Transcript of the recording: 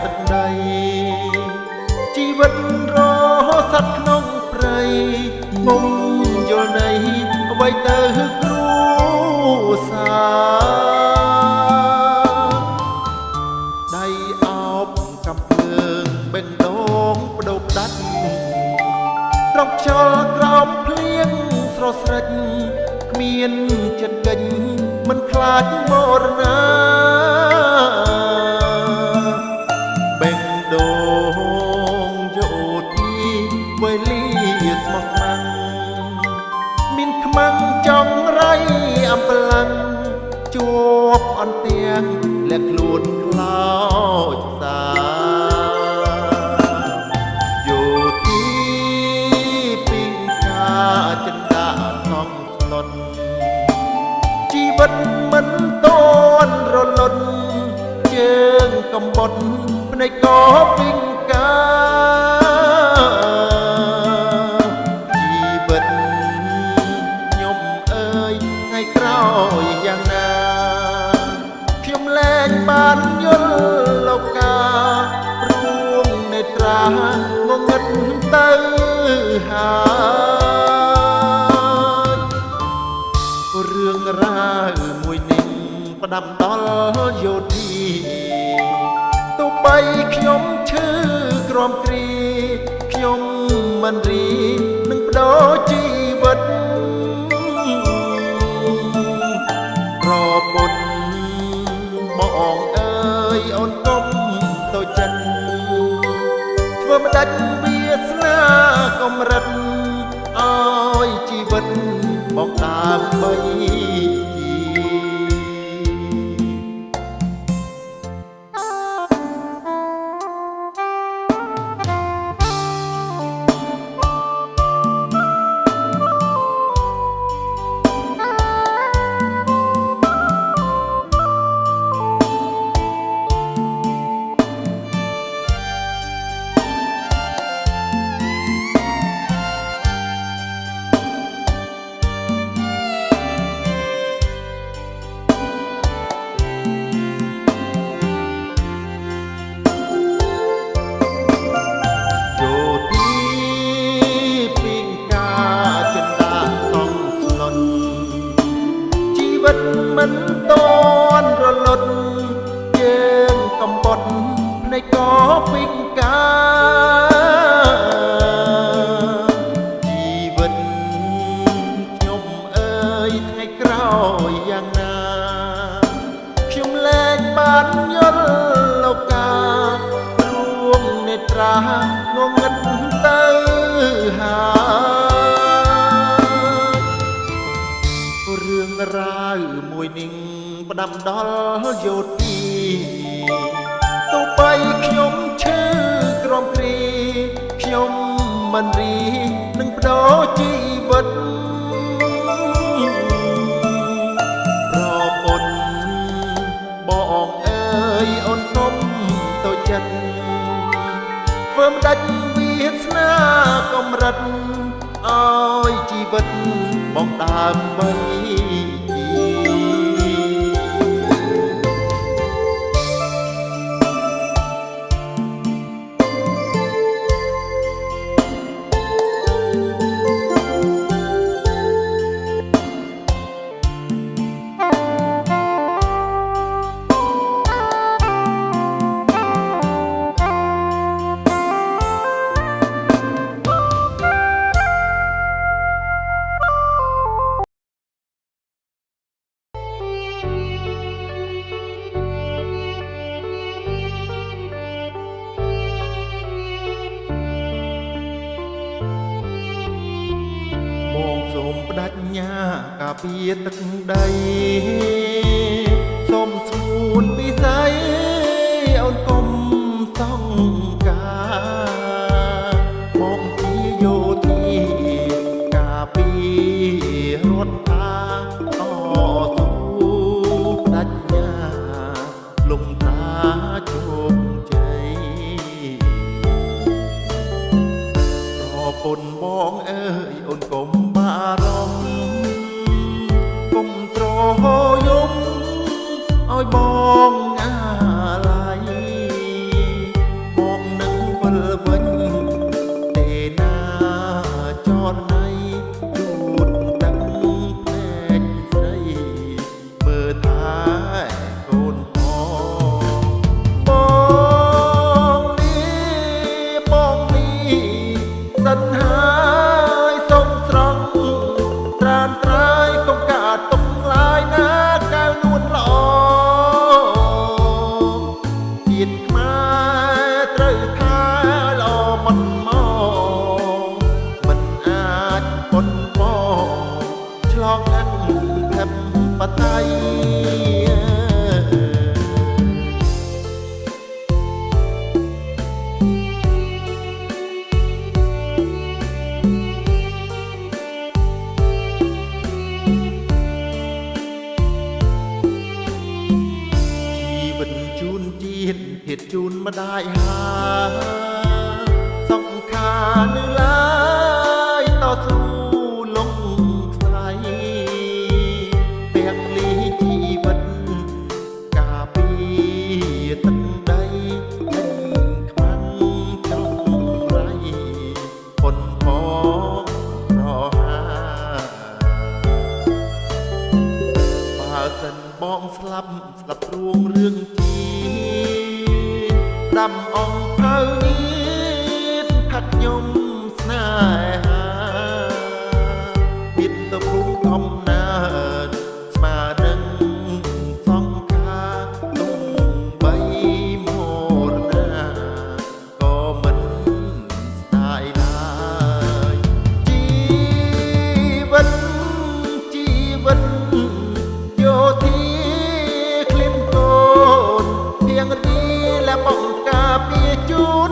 ទឹកដីជីវិតរស័ក្តិក្នុងព្រៃមុំយល់ន័យអ្វីទៅគ្រួសារដៃអោបកំភ្លើងបេះដូងបដូរដាច់ត្រកខ្យល់ក្រោមភ្លៀងស្រស់ស្រិចគ្មានចិត្តកិញមិនខ្លាចមរណាបេះដូងយោទីវេលាស្មោះស្ម័គ្រមានខ្មាំងចង់រៃអំប្លឹងជួបអន្ទាំងលាក់ខ្លួនខ្លោចសាយោទីពីងកាចិនដាថងស្លុតជីវិតមិនតន់រលត់ជើងកំបុតភ្នែកក៏ពីងកាជីវិតខ្ញុំអើយថ្ងៃក្រោយយ៉ាងណាខ្ញុំលែងបានយល់លោកការួមនេត្រាងងឹតទៅហើយរឿងរ៉ាវមួយនេះផ្ដាំដល់យោធាទោះបីខ្ញុំឈឺក្រំគ្រីខ្ញុំមិនរីនឹងបដូរជីវិតប្រពន្ធបងអើយអូនកុំទៅចិត្តធ្វើមិនដាច់វាសនាកំរិតឲ្យជីវិតបងដើម្បីមិនតន់រលត់ជើងកំបុតភ្នែកក៏ពីងកាជីវិតខ្ញុំអើយថ្ងៃក្រោយយ៉ាងណាខ្ញុំលែងបានយល់លោកការួមនេត្រាងងឹតទៅហើយរឿងរ៉ាវមួយនេះផ្ដាំដល់យោទីទោះបីខ្ញុំឈឺក្រំគ្រីខ្ញុំមិនរីនឹងបដូរជីវិតប្រពន្ធបងអើយអូនទុំទៅចិត្តធ្វើមិនដាច់វាសនាកំរិតឲ្យជីវិតបងដើម្បី សូមបដញ្ញា ការពារទឹកដីសូមស្ងួនពិស័យអូនកុំសង្ការមកជាយោធាការពាររដ្ឋាតស៊ូបដញ្ញាលំតាជោគជ័យប្រពន្ធបងអើយអូនកុំបារម្ភគុំត្រយំ ជាតិខ្មែរត្រូវថាល្អមិនមកមិនអាចប៉ុនប៉ងឆ្លងអធិបតេយ្យជូនជាតិហេតុជូនម្ដាយហាសង្ខារនៅឡើយតស៊ូលំខ្សៃពាក់លីជីវិតការពីទឹកដីខ្មាំងចង់រៃប៉ុនផងរហាបើសិនបងស្លាប់រួងរឿងជីដាំអងផៅនេះថាត់ខ្ញុំស្នេហាមានទៅព្រមកំណើតស្មានឹងសង្ខាទុំបីមរណាក៏មិនស្ដាយឡើយជីវិតយោធារៀងរីและป้องกาពីជូន